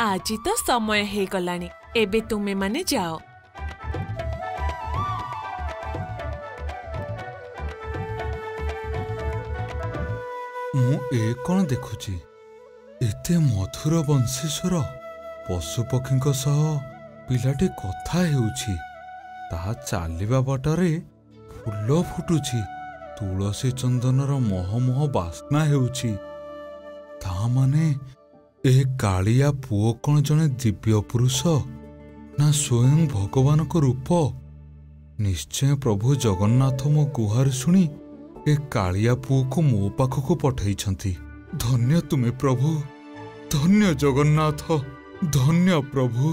आज तो समय हे गलानी एबे तुमे माने जाओ। मु ए कौन देखुची एते मधुर वंशीस्वर पशुपक्षी पिलाटी कथा हेउची ता चालिबा बाटरे फूल फुटुची तुलसी चंदनर महमह बास्ना हेउची ता माने ए कालिया पुओ कौन जने दिव्य पुरुष ना स्वयं भगवान को रूप। निश्चय प्रभु जगन्नाथ मो गुहार सुनी ए कालिया पुओ को मो पाखक पठाइछंती। धन्य तुमे प्रभु, धन्य जगन्नाथ, धन्य प्रभु।